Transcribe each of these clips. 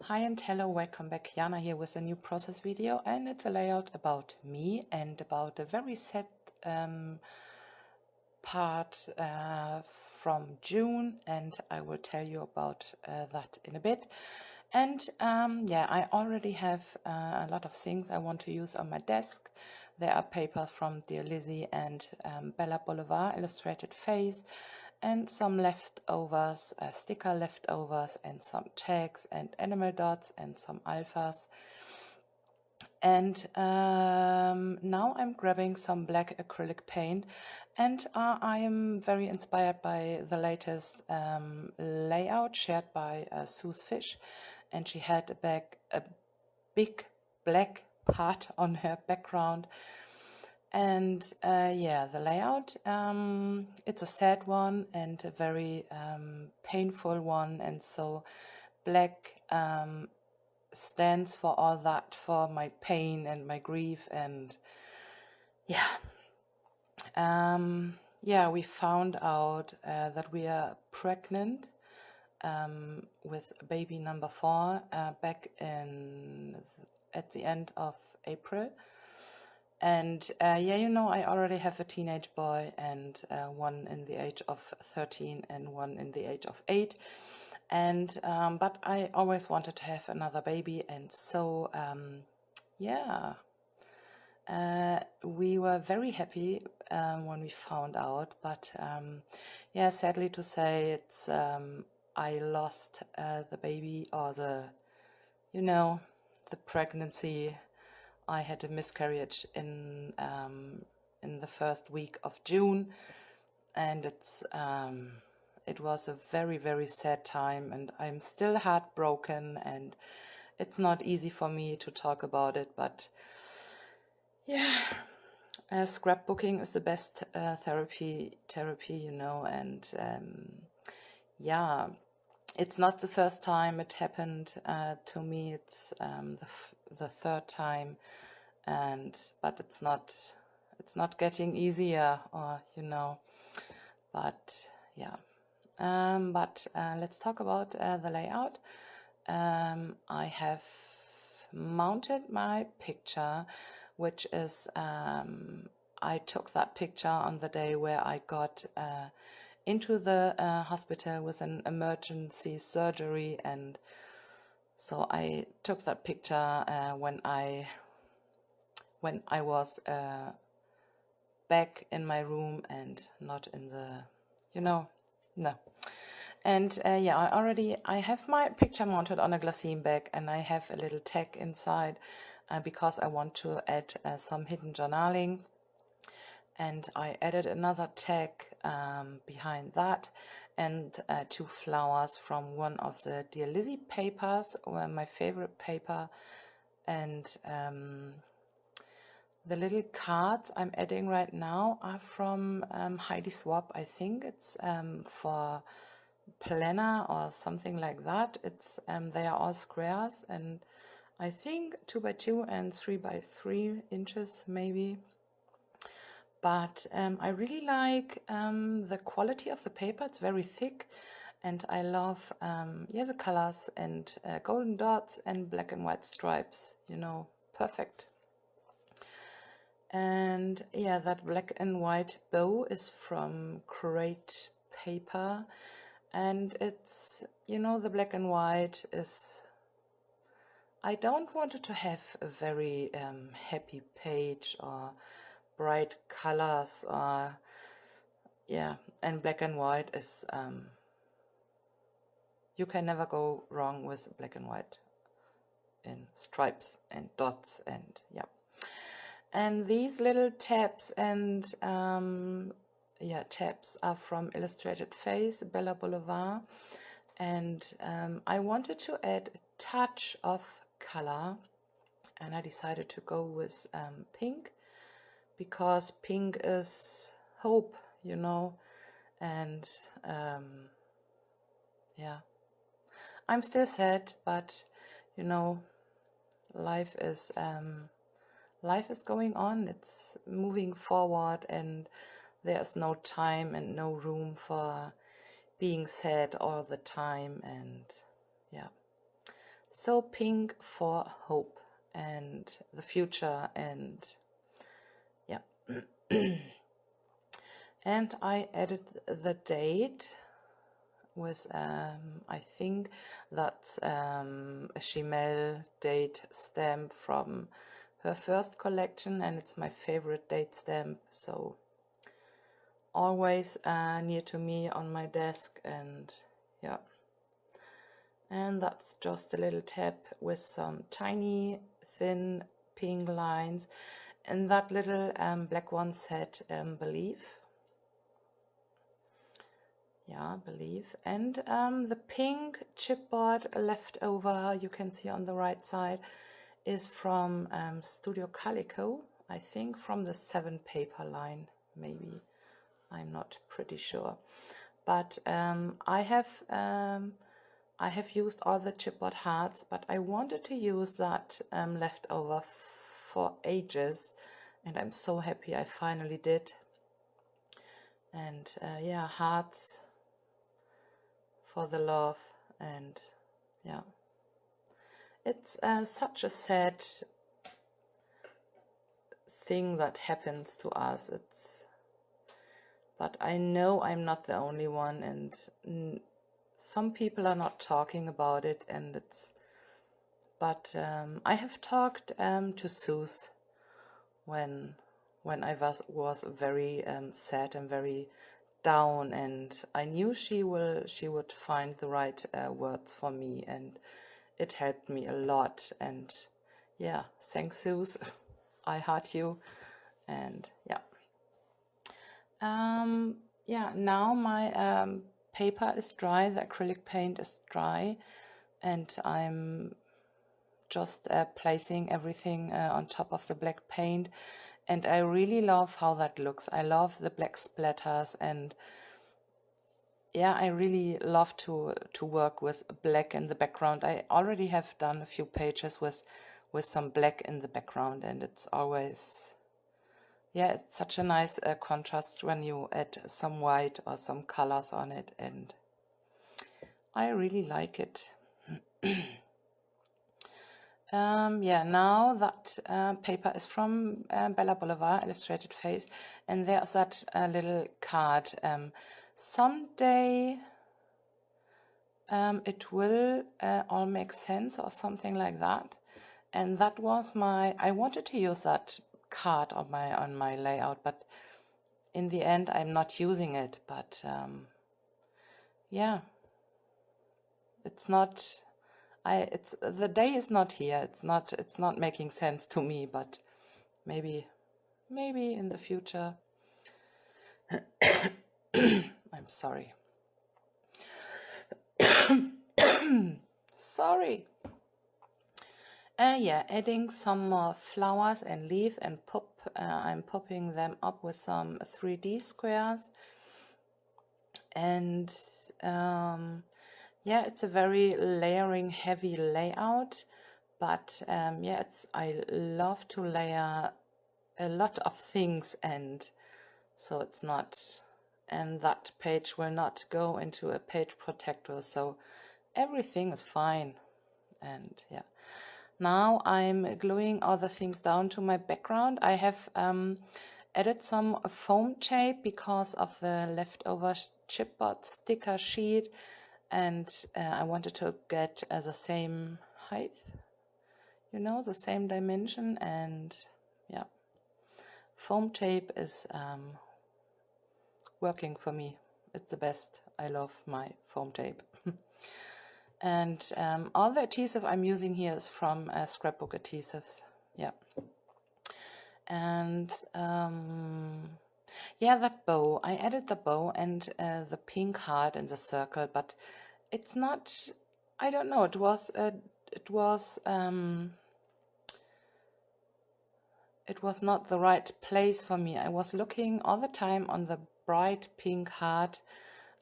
Hi and hello, welcome back. Jana here with a new process video, and it's a layout about me and about a very sad part from June, and I will tell you about that in a bit. And yeah, I already have a lot of things I want to use on my desk. There are papers from Dear Lizzie and Bella Boulevard Illustrated Face, and some leftovers, sticker leftovers, and some tags and animal dots and some alphas. And now I'm grabbing some black acrylic paint, and I am very inspired by the latest layout shared by Sue's Fish, and she had a big black part on her background. And yeah, the layout, it's a sad one and a very painful one, and so black stands for all that, for my pain and my grief. And yeah, yeah, we found out that we are pregnant with baby number 4 back at the end of April. And yeah, you know, I already have a teenage boy, and one in the age of 13 and one in the age of 8. And but I always wanted to have another baby, and so yeah, we were very happy when we found out. But yeah, sadly to say, it's I lost the baby, or the, you know, the pregnancy. I had a miscarriage in the first week of June, and it was a very, very sad time, and I'm still heartbroken, and it's not easy for me to talk about it. But yeah, scrapbooking is the best therapy, you know. And yeah, it's not the first time it happened to me. It's the third time, but it's not getting easier, or you know. But yeah, but let's talk about the layout. I have mounted my picture, which is I took that picture on the day where I got into the hospital with an emergency surgery, and so I took that picture when I was back in my room and not in the, you know, no. And yeah, I have my picture mounted on a glassine bag, and I have a little tag inside because I want to add some hidden journaling. And I added another tag behind that, and 2 flowers from one of the Dear Lizzie papers, or my favorite paper. And the little cards I'm adding right now are from Heidi Swap. I think it's for planner or something like that. It's they are all squares, and I think 2 by 2 and 3 by 3 inches maybe. But I really like the quality of the paper. It's very thick, and I love yeah, the colors, and golden dots and black and white stripes, you know, perfect. And yeah, that black and white bow is from Crate Paper, and it's, you know, the black and white is, I don't want it to have a very happy page or bright colors, or yeah, and black and white is you can never go wrong with black and white in stripes and dots. And yeah, and these little tabs and yeah, tabs are from Illustrated Face, Bella Boulevard, and I wanted to add a touch of color, and I decided to go with pink, because pink is hope, you know. And yeah, I'm still sad, but you know, life is going on. It's moving forward, and there's no time and no room for being sad all the time. And yeah, so pink for hope and the future, and yeah. And I added the date with I think that's a Chimel date stamp from her first collection, and it's my favorite date stamp, so always near to me on my desk. And yeah, and that's just a little tab with some tiny thin pink lines, and that little black one said believe. Yeah, believe. And the pink chipboard leftover you can see on the right side is from Studio Calico, I think from the 7 paper line, maybe. I'm not pretty sure. But I have used all the chipboard hearts, but I wanted to use that leftover for ages, and I'm so happy I finally did. And yeah, hearts for the love. And yeah, it's such a sad thing that happens to us. But I know I'm not the only one, and some people are not talking about it, and but I have talked to Suze when I was very sad and very down, and I knew she would find the right words for me, and it helped me a lot. And yeah, thanks Suze. I heart you. And yeah, yeah, now my paper is dry, the acrylic paint is dry, and I'm just placing everything on top of the black paint, and I really love how that looks. I love the black splatters, and yeah, I really love to work with black in the background. I already have done a few pages with some black in the background, and it's always, yeah, it's such a nice contrast when you add some white or some colors on it, and I really like it. Yeah, now that paper is from Bella Boulevard Illustrated Face, and there's that little card. Someday it will all make sense, or something like that. And that was I wanted to use that card on my layout, but in the end I'm not using it. But yeah, it's not, the day is not here. It's not making sense to me, but maybe in the future. I'm sorry. Sorry. Yeah, adding some more flowers and leaf and I'm popping them up with some 3D squares. And yeah, it's a very layering heavy layout, but yeah, I love to layer a lot of things, and so it's not, and that page will not go into a page protector, so everything is fine. And yeah, now I'm gluing all the things down to my background. I have added some foam tape because of the leftover chipboard sticker sheet, and I wanted to get the same height, you know, the same dimension. And yeah, foam tape is working for me. It's the best. I love my foam tape. And all the adhesive I'm using here is from Scrapbook Adhesives. Yeah. And yeah, that bow, I added the bow and the pink heart in the circle, but it's not, I don't know, it was not the right place for me. I was looking all the time on the bright pink heart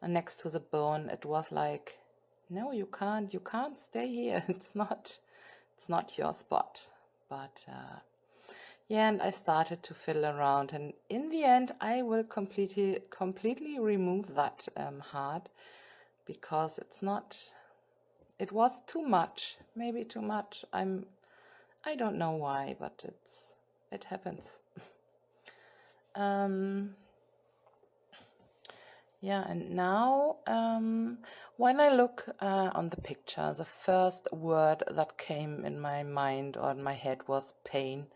next to the bone. It was like, no, you can't stay here. It's not your spot. But yeah, and I started to fiddle around, and in the end I will completely remove that heart, because it's not it was too much, maybe too much. I don't know why, but it happens. Yeah, and now when I look on the picture, the first word that came in my mind or in my head was pain,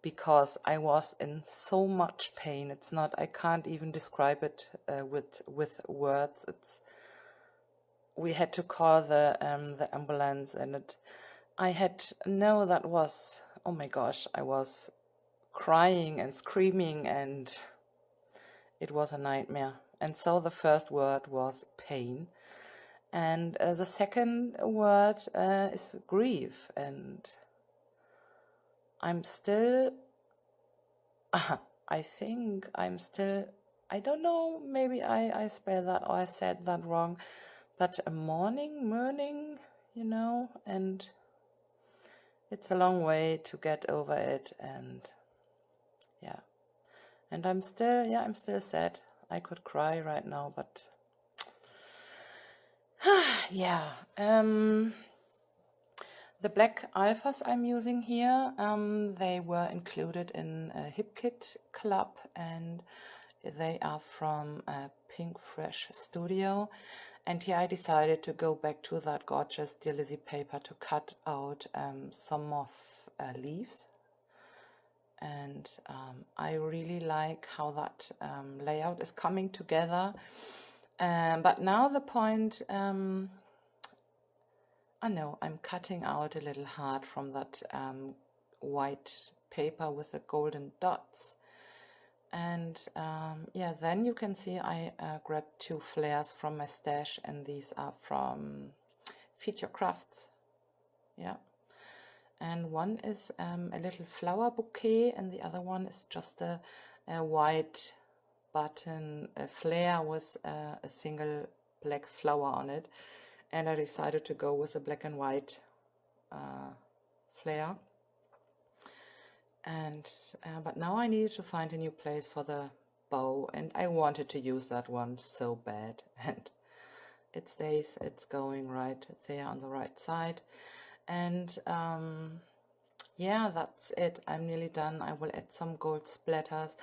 because I was in so much pain. It's not, I can't even describe it with words. We had to call the ambulance, and I had that was, oh my gosh, I was crying and screaming, and it was a nightmare. And so the first word was pain, and the second word is grief, and I'm still, I think I'm still, I don't know, maybe I spelled that or I said that wrong, but a mourning, you know, and it's a long way to get over it, and yeah, and I'm still sad. I could cry right now, but yeah. The black alphas I'm using here, they were included in a Hip Kit Club, and they are from Pink Fresh Studio. And here I decided to go back to that gorgeous Dear Lizzy paper to cut out some of leaves. And I really like how that layout is coming together. But now the point, I know I'm cutting out a little heart from that white paper with the golden dots. And yeah, then you can see I grabbed 2 flares from my stash, and these are from Feed Your Crafts. Yeah. And one is a little flower bouquet, and the other one is just a white button flare with a single black flower on it. And I decided to go with a black and white flare. And but now I needed to find a new place for the bow, and I wanted to use that one so bad, and it stays, it's going right there on the right side. And yeah, that's it. I'm nearly done. I will add some gold splatters,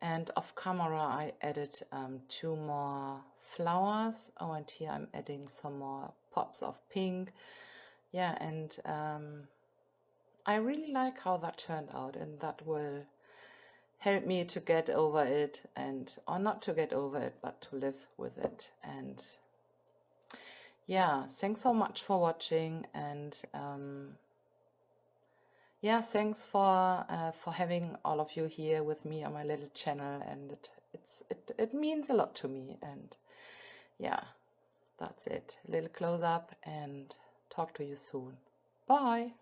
and off camera I added 2 more flowers. Oh, and here I'm adding some more pops of pink. Yeah, and I really like how that turned out, and that will help me to get over it, and or not to get over it, but to live with it. And yeah, thanks so much for watching, and yeah, thanks for having all of you here with me on my little channel, and it means a lot to me. And yeah, that's it. A little close up, and talk to you soon. Bye.